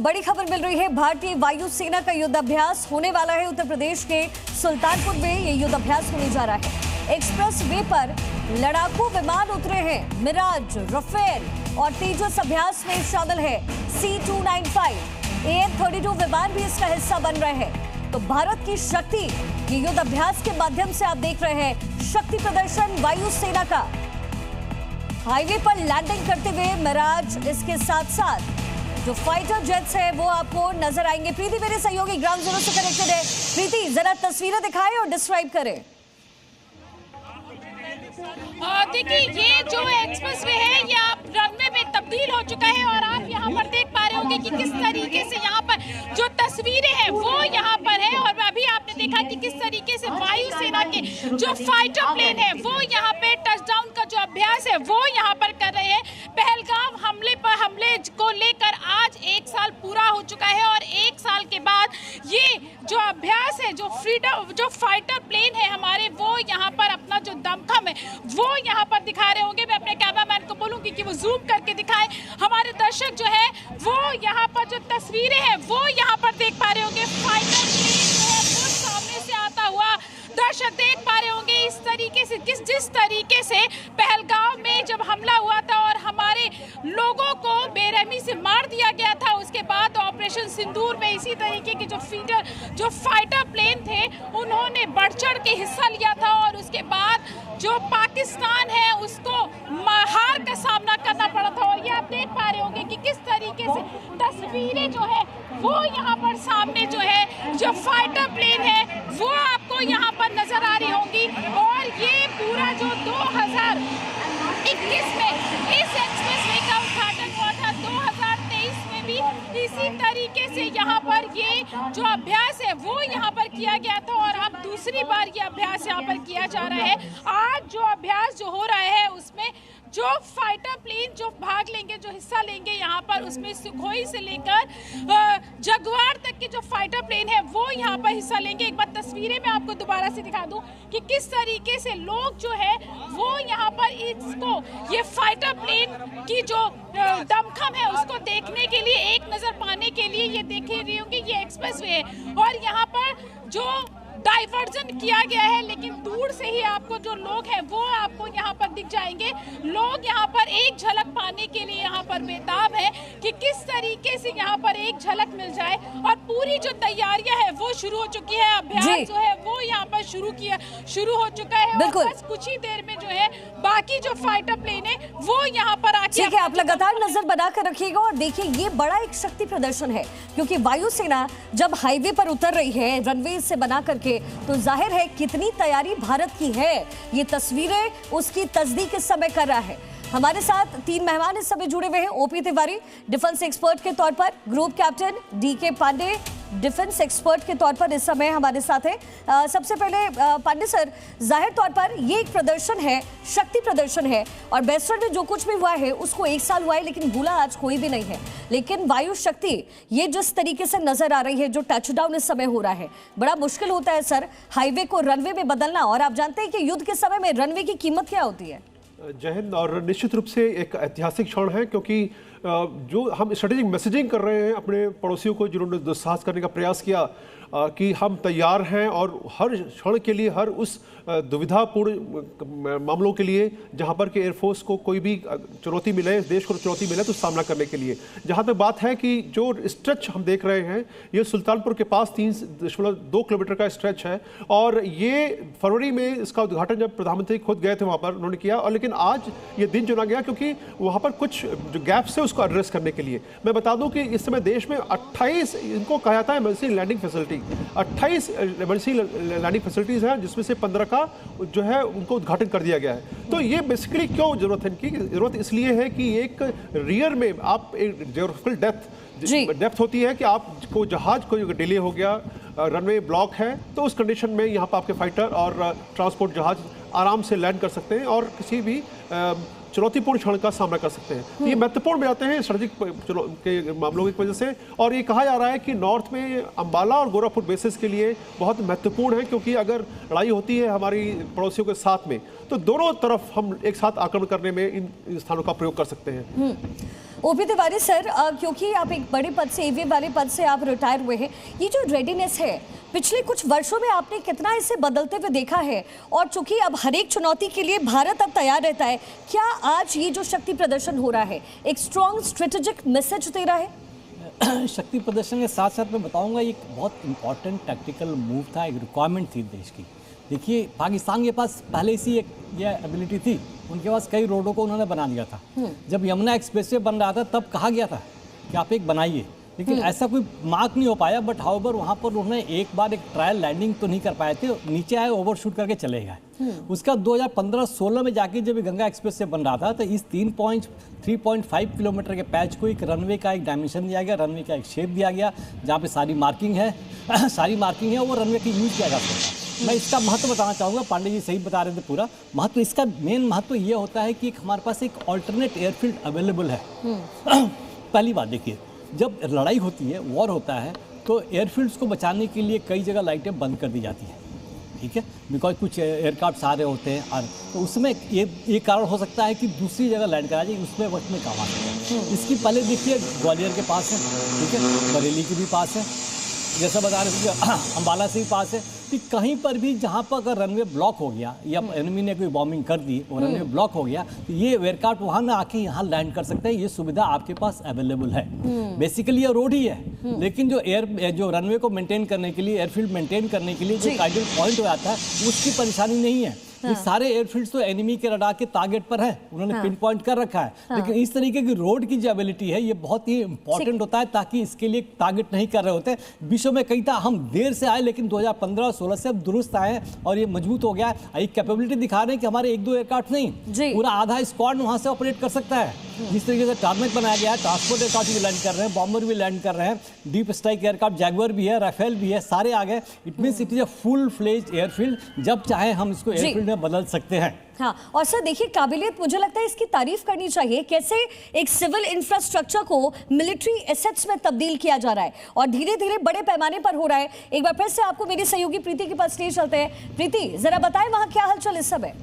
बड़ी खबर मिल रही है। भारतीय वायुसेना का युद्धाभ्यास होने वाला है। उत्तर प्रदेश के सुल्तानपुर में ये युद्धाभ्यास होने जा रहा है। एक्सप्रेस वे पर लड़ाकू विमान उतरे हैं। मिराज, राफेल और तेजस अभ्यास में शामिल है। C-295, AN-32 विमान भी इसका हिस्सा बन रहे हैं। तो भारत की शक्ति, ये युद्धाभ्यास के माध्यम से आप देख रहे हैं शक्ति प्रदर्शन वायुसेना का। हाईवे पर लैंडिंग करते हुए मिराज, इसके साथ साथ जो फाइटर जेट्स है वो आपको नजर आएंगे। प्रीति मेरे सहयोगी ग्राउंड जीरो से कनेक्टेड है। प्रीति, जरा तस्वीरें दिखाएं और डिस्क्राइब करें। देखिए, ये जो एक्सप्रेस वे है ये आप रनवे में तब्दील हो चुका है और आप यहाँ पर देख पा रहे होंगे कि किस तरीके से यहाँ पर जो तस्वीरें हैं वो यहाँ पर है। और अभी आपने देखा कि किस तरीके से वायुसेना के जो फाइटर प्लेन है वो यहाँ पे टचडाउन का जो अभ्यास है वो यहाँ पर कर रहे हैं। पहलगाम हमले को लेकर आज 1 साल पूरा हो चुका है और 1 साल के बाद ये जो अभ्यास है, जो फाइटर प्लेन है हमारे, वो यहाँ पर अपना जो दमखम है वो यहाँ पर दिखा रहे होंगे। मैं अपने कैमरामैन को बोलूंगी कि वो जूम करके दिखाएं। हमारे दर्शक जो है वो यहाँ पर जो तस्वीरें हैं वो यहाँ पर देख पा रहे होंगे। फाइटर प्लेन जो है वो सामने से आता हुआ दर्शक देख पा रहे होंगे। इस तरीके से जिस तरीके से पहलगाम में जब हमला हुआ था और हमारे लोगों को बेरहमी से मार दिया गया था, उसके बाद ऑपरेशन सिंदूर में इसी तरीके के जो फाइटर प्लेन थे उन्होंने बढ़ चढ़ के हिस्सा लिया था और उसके बाद जो पाकिस्तान है उसको हार का सामना करना पड़ा था। और ये आप देख पा रहे होंगे कि किस तरीके से तस्वीरें जो है वो यहाँ पर सामने जो है जो फाइटर प्लेन है वो आपको यहाँ पर नजर आ रही होंगी। और ये पूरा जो 2021 में इस एक्सप्रेस वे का उद्घाटन हुआ था, 2023 में भी इसी तरीके से यहाँ पर ये जो अभ्यास है वो यहाँ पर किया गया था और अब दूसरी बार ये अभ्यास यहाँ पर किया जा रहा है। आज जो अभ्यास जो हो रहा है उसमें जो फाइटर प्लेन जो भाग लेंगे, जो हिस्सा लेंगे यहाँ पर, उसमें सुखोई से लेकर जगुआर तक के जो फाइटर प्लेन है वो यहाँ पर हिस्सा लेंगे। एक बार तस्वीरें मैं आपको दोबारा से दिखा दूं कि किस तरीके से लोग जो है वो यहाँ पर इसको, ये फाइटर प्लेन की जो दमखम है उसको देखने के लिए, एक नजर पाने के लिए ये देख रही होंगे। ये एक्सप्रेस वे है और यहाँ पर जो डाइवर्जन किया गया है, लेकिन दूर से ही आपको जो लोग हैं वो आपको यहाँ पर दिख जाएंगे। लोग यहाँ पर एक झलक पाने के लिए यहाँ पर बेताब है कि किस तरीके से यहाँ पर एक झलक मिल जाए। और पूरी जो तैयारियां है वो शुरू हो चुकी है। अभ्यास जो है वो यहाँ पर शुरू हो चुका है और बस कुछ ही देर में जो है बाकी जो फाइटर प्लेन है वो यहाँ पर आके, ठीक है, आप लगातार नजर बनाकर रखिएगा। और देखिए, ये बड़ा एक शक्ति प्रदर्शन है क्योंकि वायुसेना जब हाईवे पर उतर रही है रनवे से बना करके, तो जाहिर है कितनी तैयारी भारत की है। ये तस्वीरें उसकी तस्दीक इस समय कर रहा है। हमारे साथ 3 मेहमान इस समय जुड़े हुए हैं। ओपी तिवारी डिफेंस एक्सपर्ट के तौर पर, group captain D K Pandey defence expert के तौर पर इस समय हमारे साथ है। सबसे पहले पांडे सर, जाहिर तौर पर ये एक प्रदर्शन है, शक्ति प्रदर्शन है और वेस्टर्न में जो कुछ भी हुआ है उसको 1 साल हुआ है, लेकिन भूला आज कोई भी नहीं है। लेकिन वायु शक्ति ये जिस तरीके से नजर आ रही है, जो टचडाउन इस समय हो रहा है, बड़ा मुश्किल होता है सर हाईवे को रनवे में बदलना। और आप जानते हैं कि युद्ध के समय में रनवे की कीमत क्या होती है। जय हिंद। और निश्चित रूप से एक ऐतिहासिक क्षण है क्योंकि जो हम स्ट्रेटेजिक मैसेजिंग कर रहे हैं अपने पड़ोसियों को, जिन्होंने दुस्साहस करने का प्रयास किया कि हम तैयार हैं और हर क्षण के लिए, हर उस दुविधापूर्ण मामलों के लिए जहां पर कि एयरफोर्स को कोई भी चुनौती मिले, देश को चुनौती मिले, तो सामना करने के लिए। जहां तक बात है कि जो स्ट्रेच हम देख रहे हैं ये सुल्तानपुर के पास 3.2 किलोमीटर का स्ट्रेच है और ये फरवरी में इसका उद्घाटन जब प्रधानमंत्री खुद गए थे वहाँ पर उन्होंने किया। और लेकिन आज ये दिन चुना गया क्योंकि वहाँ पर कुछ जो गैप्स है उसको एड्रेस करने के लिए। मैं बता दूँ कि इस समय देश में 28, इनको कहा जाता है emergency landing facility, 28 emergency landing facilities हैं जिसमें से 15 का जो है उनको उद्घाटन कर दिया गया है। तो ये बेसिकली क्यों जरूरत है इनकी? जरूरत इसलिए है कि एक रियर में आप एक ज्योग्राफिकल डेप्थ होती है कि आपको जहाज को डिले हो गया, रनवे ब्लॉक है, तो उस कंडीशन में यहाँ पर आपके फाइटर और ट्रांसपोर्ट जहाज आराम से लैंड कर सकते हैं और किसी भी चुनौतीपूर्ण क्षण का सामना कर सकते हैं। ये महत्वपूर्ण भी आते हैं स्ट्रेटेजिक के मामलों की वजह से। और ये कहा जा रहा है कि नॉर्थ में अंबाला और गोरखपुर बेसिस के लिए बहुत महत्वपूर्ण है क्योंकि अगर लड़ाई होती है हमारी पड़ोसियों के साथ में तो दोनों तरफ हम एक साथ आक्रमण करने में इन स्थानों का प्रयोग कर सकते हैं। ओपी तिवारी सर, क्योंकि आप एक बड़े पद से, एवी वाले पद से आप रिटायर हुए हैं, ये जो रेडीनेस है पिछले कुछ वर्षों में आपने कितना इसे बदलते हुए देखा है? और चूंकि अब हर एक चुनौती के लिए भारत अब तैयार रहता है, क्या आज ये जो शक्ति प्रदर्शन हो रहा है एक स्ट्रॉन्ग स्ट्रेटेजिक मैसेज दे रहा है? शक्ति प्रदर्शन के साथ साथ मैं बताऊंगा एक बहुत इंपॉर्टेंट टैक्टिकल मूव था, एक रिक्वायरमेंट थी देश की। देखिए, पाकिस्तान के पास पहले से ये एबिलिटी थी, उनके पास कई रोडों को उन्होंने बना दिया था। जब यमुना एक्सप्रेसवे बन रहा था तब कहा गया था कि आप एक बनाइए, लेकिन ऐसा कोई मार्क नहीं हो पाया। बट हाउएवर वहाँ पर उन्होंने एक बार एक ट्रायल लैंडिंग तो नहीं कर पाए थे, नीचे आए, ओवरशूट करके चले गए। उसका 2015-16 में जाके जब गंगा एक्सप्रेस से बन रहा था तो इस 3.5 किलोमीटर के पैच को एक रनवे का एक डायमेंशन दिया गया, रनवे का एक शेप दिया गया, जहाँ पे सारी मार्किंग है वो रनवे की यूज किया जा सकता है। मैं इसका महत्व बताना चाहूँगा, पांडे जी सही बता रहे थे पूरा महत्व। इसका मेन महत्व ये होता है कि हमारे पास एक ऑल्टरनेट एयरफील्ड अवेलेबल है। पहली बात देखिए, जब लड़ाई होती है, वॉर होता है, तो एयरफील्ड्स को बचाने के लिए कई जगह लाइटें बंद कर दी जाती हैं, ठीक है, बिकॉज कुछ एयरक्राफ्ट आ रहे होते हैं, और तो उसमें ये कारण हो सकता है कि दूसरी जगह लैंड करा जाए, उसमें वक्त में काम आ सकता है। इसकी पहले देखिए ग्वालियर के पास है, ठीक है, बरेली के भी पास है, जैसा बता रहे थे अम्बाला से भी पास है, कि कहीं पर भी जहाँ पर अगर रनवे ब्लॉक हो गया या एनिमी ने कोई बॉम्बिंग कर दी और रनवे ब्लॉक हो गया, तो ये एयरक्राफ्ट वहाँ ना आके यहाँ लैंड कर सकते हैं। ये सुविधा आपके पास अवेलेबल है। बेसिकली ये रोड ही है, लेकिन जो रनवे को मेंटेन करने के लिए, एयरफील्ड मेंटेन करने के लिए जो आइडियल पॉइंट हो जाता है, उसकी परेशानी नहीं है। ये सारे एयरफील्ड्स तो एनिमी के रडार के टारगेट पर है, उन्होंने पिन पॉइंट कर रखा है। लेकिन इस तरीके की रोड की जो एबिलिटी है, ये बहुत ही इंपॉर्टेंट होता है, ताकि इसके लिए टारगेट नहीं कर रहे होते। विश्व में कई था, हम देर से आए, लेकिन 2015-16 से अब दुरुस्त आए और ये मजबूत हो गया है। एक कैपेबिलिटी दिखा रहे हैं कि हमारे 1-2 एयरक्राफ्ट नहीं, पूरा आधा स्क्वाड वहां से ऑपरेट कर सकता है। जिस तरीके से टारमेक बनाया गया है, ट्रांसपोर्ट एयरक्राफ्ट भी लैंड कर रहे हैं, बॉम्बर भी लैंड कर रहे हैं, डीप स्ट्राइक एयरक्राफ्ट जैगुआर भी है, राफेल भी है, सारे आ गए। It means it is a full fledged airfield. जब चाहे हम इसको एयरफील्ड में बदल सकते हैं। हाँ, और सर देखिए, काबिलियत मुझे लगता है इसकी तारीफ करनी चाहिए, कैसे एक सिविल इंफ्रास्ट्रक्चर को मिलिट्री एसेट्स में तब्दील किया जा रहा है और धीरे धीरे बड़े पैमाने पर हो रहा है। एक बार फिर से आपको मेरी सहयोगी प्रीति के पास स्टेज चलते हैं। प्रीति, जरा बताएं वहां क्या हलचल इस समय?